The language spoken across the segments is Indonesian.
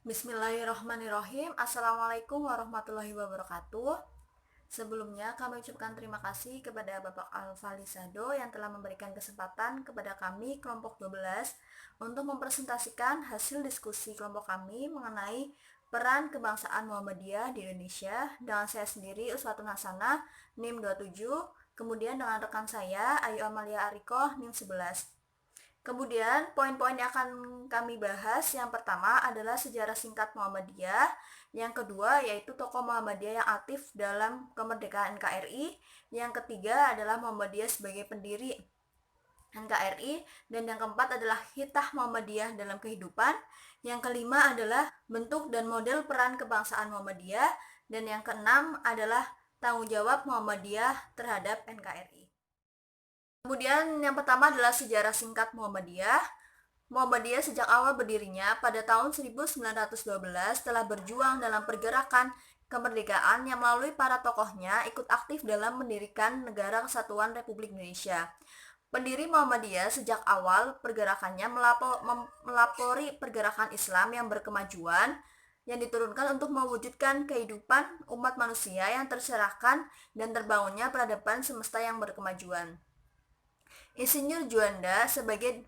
Bismillahirrahmanirrahim. Assalamualaikum warahmatullahi wabarakatuh. Sebelumnya kami ucapkan terima kasih kepada Bapak Alfalisado yang telah memberikan kesempatan kepada kami kelompok 12 untuk mempresentasikan hasil diskusi kelompok kami mengenai peran kebangsaan Muhammadiyah di Indonesia dengan saya sendiri Uswatun Hasanah NIM 27, kemudian dengan rekan saya Ayu Amalia Ariko NIM 11. Kemudian poin-poin yang akan kami bahas yang pertama adalah sejarah singkat Muhammadiyah, yang kedua yaitu tokoh Muhammadiyah yang aktif dalam kemerdekaan NKRI, yang ketiga adalah Muhammadiyah sebagai pendiri NKRI, dan yang keempat adalah hitah Muhammadiyah dalam kehidupan, yang kelima adalah bentuk dan model peran kebangsaan Muhammadiyah, dan yang keenam adalah tanggung jawab Muhammadiyah terhadap NKRI. Kemudian yang pertama adalah sejarah singkat Muhammadiyah. Muhammadiyah sejak awal berdirinya pada tahun 1912 telah berjuang dalam pergerakan kemerdekaan yang melalui para tokohnya ikut aktif dalam mendirikan Negara Kesatuan Republik Indonesia. Pendiri Muhammadiyah sejak awal pergerakannya melapori pergerakan Islam yang berkemajuan yang diturunkan untuk mewujudkan kehidupan umat manusia yang tercerahkan dan terbangunnya peradaban semesta yang berkemajuan. Insinyur Juanda sebagai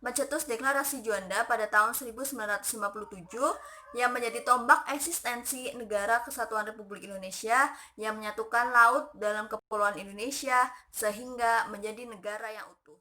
mencetus Deklarasi Juanda pada tahun 1957 yang menjadi tombak eksistensi Negara Kesatuan Republik Indonesia yang menyatukan laut dalam kepulauan Indonesia sehingga menjadi negara yang utuh.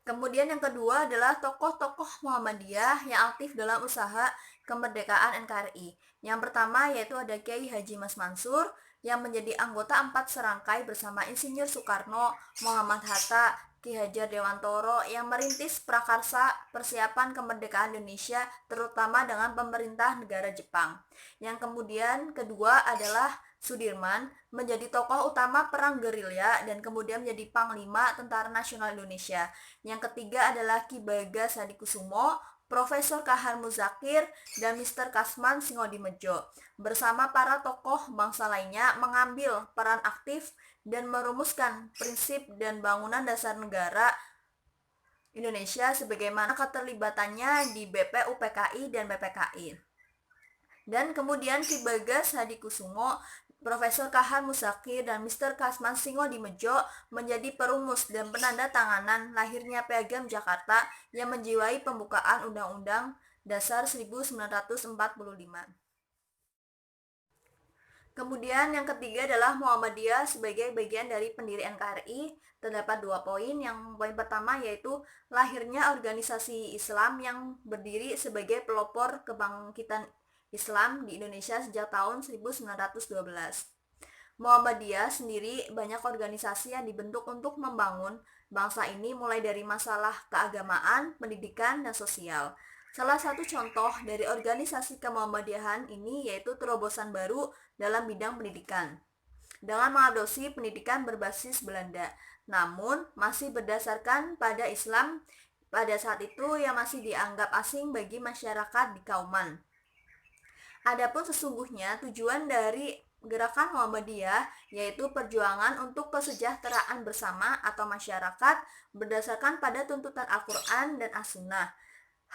Kemudian yang kedua adalah tokoh-tokoh Muhammadiyah yang aktif dalam usaha kemerdekaan NKRI. Yang pertama yaitu ada Kiai Haji Mas Mansur yang menjadi anggota 4 serangkai bersama Insinyur Soekarno, Muhammad Hatta, Ki Hajar Dewantoro yang merintis prakarsa persiapan kemerdekaan Indonesia terutama dengan pemerintah negara Jepang. Yang kemudian kedua adalah Sudirman menjadi tokoh utama perang gerilya dan kemudian menjadi Panglima Tentara Nasional Indonesia. Yang ketiga adalah Ki Bagas Hadikusumo, Profesor Kahar Muzakir, dan Mr. Kasman Singodimedjo. Bersama para tokoh bangsa lainnya mengambil peran aktif dan merumuskan prinsip dan bangunan dasar negara Indonesia sebagaimana keterlibatannya di BPUPKI dan BPKI. Dan kemudian Ki Bagas Hadikusumo, Profesor Kahar Muzakir, dan Mr. Kasman Singodimedjo menjadi perumus dan penanda tanganan lahirnya Piagam Jakarta yang menjiwai pembukaan Undang-Undang Dasar 1945. Kemudian yang ketiga adalah Muhammadiyah sebagai bagian dari pendiri NKRI. Terdapat 2 poin. Yang poin pertama yaitu lahirnya organisasi Islam yang berdiri sebagai pelopor kebangkitan Islam di Indonesia sejak tahun 1912. Muhammadiyah sendiri banyak organisasi yang dibentuk untuk membangun bangsa ini mulai dari masalah keagamaan, pendidikan, dan sosial. Salah satu contoh dari organisasi kemuhammadiyahan ini yaitu terobosan baru dalam bidang pendidikan dengan mengadopsi pendidikan berbasis Belanda, namun masih berdasarkan pada Islam pada saat itu yang masih dianggap asing bagi masyarakat di Kauman. Adapun sesungguhnya tujuan dari gerakan Muhammadiyah yaitu perjuangan untuk kesejahteraan bersama atau masyarakat berdasarkan pada tuntutan Al-Quran dan As-Sunnah.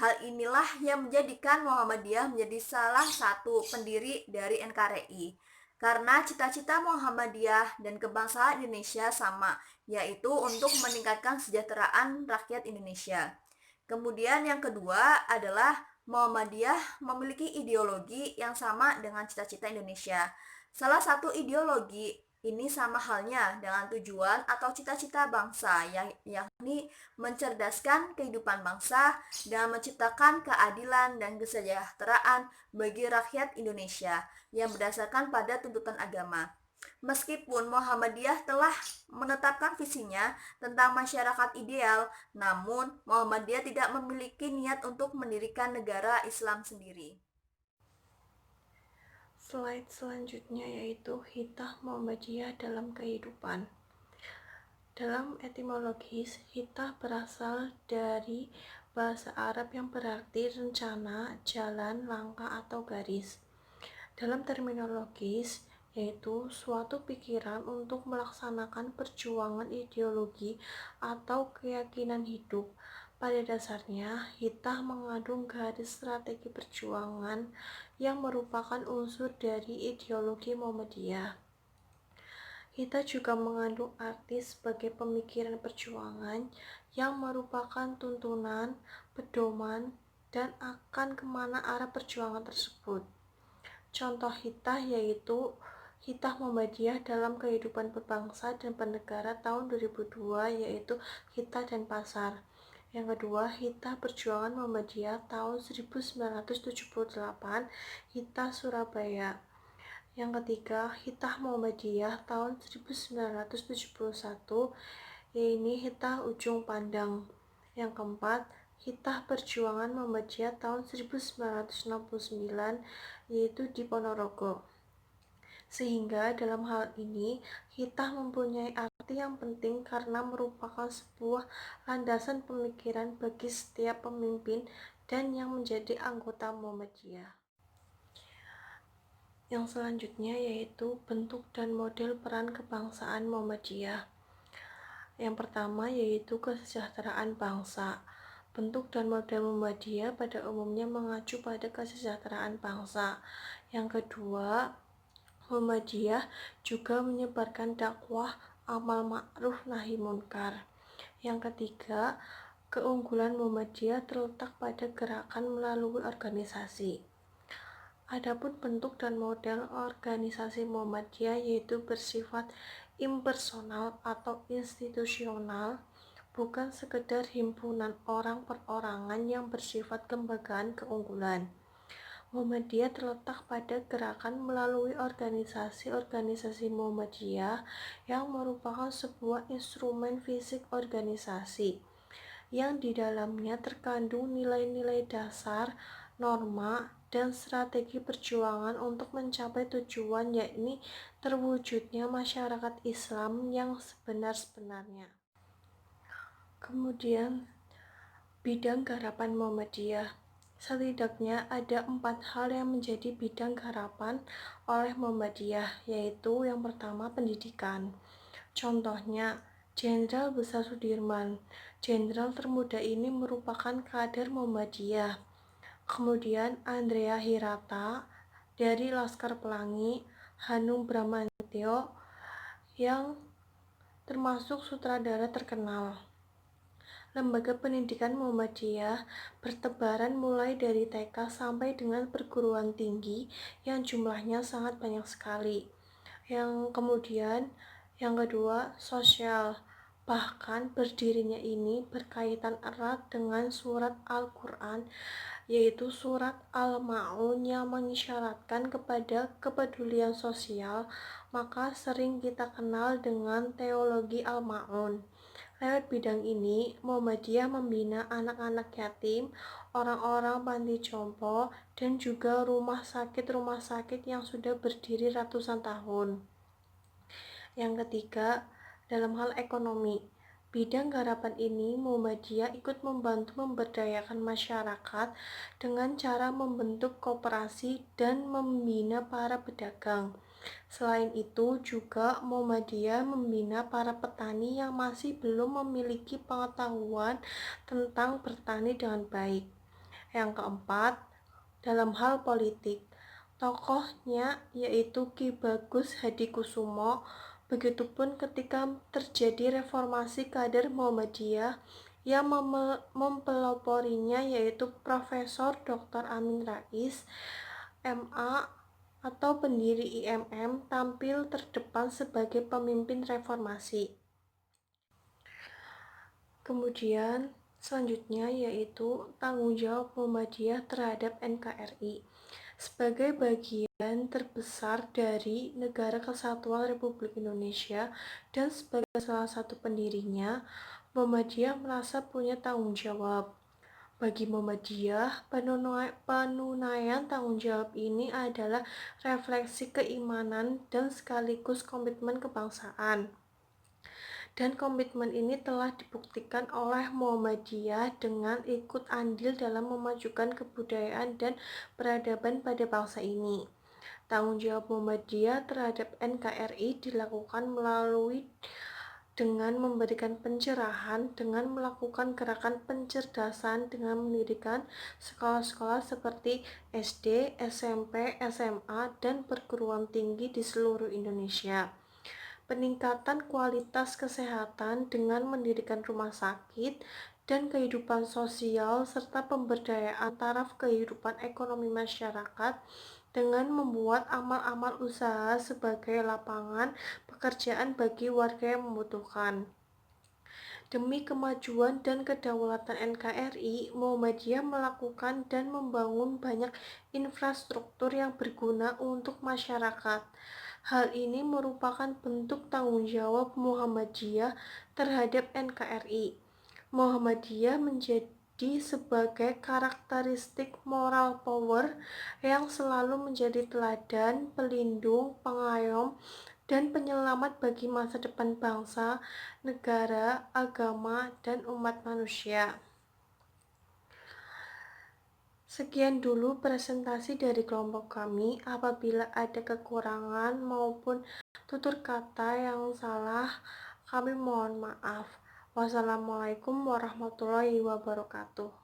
Hal inilah yang menjadikan Muhammadiyah menjadi salah satu pendiri dari NKRI. Karena cita-cita Muhammadiyah dan kebangsaan Indonesia sama, yaitu untuk meningkatkan kesejahteraan rakyat Indonesia. Kemudian yang kedua adalah Muhammadiyah memiliki ideologi yang sama dengan cita-cita Indonesia. Salah satu ideologi ini sama halnya dengan tujuan atau cita-cita bangsa, yakni mencerdaskan kehidupan bangsa dan menciptakan keadilan dan kesejahteraan bagi rakyat Indonesia yang berdasarkan pada tuntutan agama. Meskipun Muhammadiyah telah menetapkan visinya tentang masyarakat ideal, namun Muhammadiyah tidak memiliki niat untuk mendirikan negara Islam sendiri. Slide selanjutnya yaitu hitah Muhammadiyah dalam kehidupan. Dalam etimologis, hitah berasal dari bahasa Arab yang berarti rencana, jalan, langkah, atau garis. Dalam terminologis, yaitu suatu pikiran untuk melaksanakan perjuangan ideologi atau keyakinan hidup. Pada dasarnya, Hitah mengandung garis strategi perjuangan yang merupakan unsur dari ideologi Muhammadiyah. Hitah juga mengandung arti sebagai pemikiran perjuangan yang merupakan tuntunan, pedoman, dan akan kemana arah perjuangan tersebut. Contoh Hitah yaitu Hitah Muhammadiyah dalam kehidupan berbangsa dan bernegara tahun 2002 yaitu Hitah dan Pasar. Yang kedua, Hitah Perjuangan Muhammadiyah tahun 1978, Hitah Surabaya. Yang ketiga, Hitah Muhammadiyah tahun 1971, yaitu Hitah Ujung Pandang. Yang keempat, Hitah Perjuangan Muhammadiyah tahun 1969, yaitu di Ponorogo. Sehingga dalam hal ini, Hitah mempunyai arti yang penting karena merupakan sebuah landasan pemikiran bagi setiap pemimpin dan yang menjadi anggota Muhammadiyah. Yang selanjutnya yaitu bentuk dan model peran kebangsaan Muhammadiyah. Yang pertama yaitu kesejahteraan bangsa. Bentuk dan model Muhammadiyah pada umumnya mengacu pada kesejahteraan bangsa. Yang kedua, Muhammadiyah juga menyebarkan dakwah amal ma'ruf nahi munkar. Yang ketiga, keunggulan Muhammadiyah terletak pada gerakan melalui organisasi. Adapun bentuk dan model organisasi Muhammadiyah yaitu bersifat impersonal atau institusional, bukan sekedar himpunan orang perorangan yang bersifat lembagaan keunggulan. Muhammadiyah terletak pada gerakan melalui organisasi-organisasi Muhammadiyah yang merupakan sebuah instrumen fisik organisasi yang di dalamnya terkandung nilai-nilai dasar, norma, dan strategi perjuangan untuk mencapai tujuan, yakni terwujudnya masyarakat Islam yang sebenar-benarnya. Kemudian, bidang garapan Muhammadiyah. Setidaknya ada 4 hal yang menjadi bidang garapan oleh Muhammadiyah, yaitu yang pertama pendidikan. Contohnya, Jenderal Besar Sudirman. Jenderal termuda ini merupakan kader Muhammadiyah. Kemudian Andrea Hirata dari Laskar Pelangi, Hanung Bramantyo yang termasuk sutradara terkenal. Lembaga pendidikan Muhammadiyah bertebaran mulai dari TK sampai dengan perguruan tinggi yang jumlahnya sangat banyak sekali. Yang kedua, sosial. Bahkan berdirinya ini berkaitan erat dengan surat Al-Quran, yaitu surat Al-Ma'un yang mengisyaratkan kepada kepedulian sosial, maka sering kita kenal dengan teologi Al-Ma'un. Lewat bidang ini, Muhammadiyah membina anak-anak yatim, orang-orang panti jompo, dan juga rumah sakit yang sudah berdiri ratusan tahun. Yang ketiga, dalam hal ekonomi, bidang garapan ini Muhammadiyah ikut membantu memberdayakan masyarakat dengan cara membentuk koperasi dan membina para pedagang. Selain itu juga Muhammadiyah membina para petani yang masih belum memiliki pengetahuan tentang bertani dengan baik. Yang keempat, dalam hal politik, tokohnya yaitu Ki Bagus Hadikusumo. Begitupun ketika terjadi reformasi kader Muhammadiyah yang mempeloporinya yaitu Profesor Dr. Amin Rais, MA atau pendiri IMM, tampil terdepan sebagai pemimpin reformasi. Kemudian selanjutnya yaitu tanggung jawab Muhammadiyah terhadap NKRI. Sebagai bagian terbesar dari Negara Kesatuan Republik Indonesia dan sebagai salah satu pendirinya, Muhammadiyah merasa punya tanggung jawab. Bagi Muhammadiyah, penunaian tanggung jawab ini adalah refleksi keimanan dan sekaligus komitmen kebangsaan. Dan komitmen ini telah dibuktikan oleh Muhammadiyah dengan ikut andil dalam memajukan kebudayaan dan peradaban pada bangsa ini. Tanggung jawab Muhammadiyah terhadap NKRI dilakukan melalui dengan memberikan pencerahan, dengan melakukan gerakan pencerdasan, dengan mendirikan sekolah-sekolah seperti SD, SMP, SMA, dan perguruan tinggi di seluruh Indonesia. Peningkatan kualitas kesehatan dengan mendirikan rumah sakit dan kehidupan sosial serta pemberdayaan taraf kehidupan ekonomi masyarakat dengan membuat amal-amal usaha sebagai lapangan pekerjaan bagi warga yang membutuhkan. Demi kemajuan dan kedaulatan NKRI, Muhammadiyah melakukan dan membangun banyak infrastruktur yang berguna untuk masyarakat. Hal ini merupakan bentuk tanggung jawab Muhammadiyah terhadap NKRI. Muhammadiyah menjadi sebagai karakteristik moral power yang selalu menjadi teladan, pelindung, pengayom, dan penyelamat bagi masa depan bangsa, negara, agama, dan umat manusia. Sekian dulu presentasi dari kelompok kami. Apabila ada kekurangan maupun tutur kata yang salah, kami mohon maaf. Wassalamualaikum warahmatullahi wabarakatuh.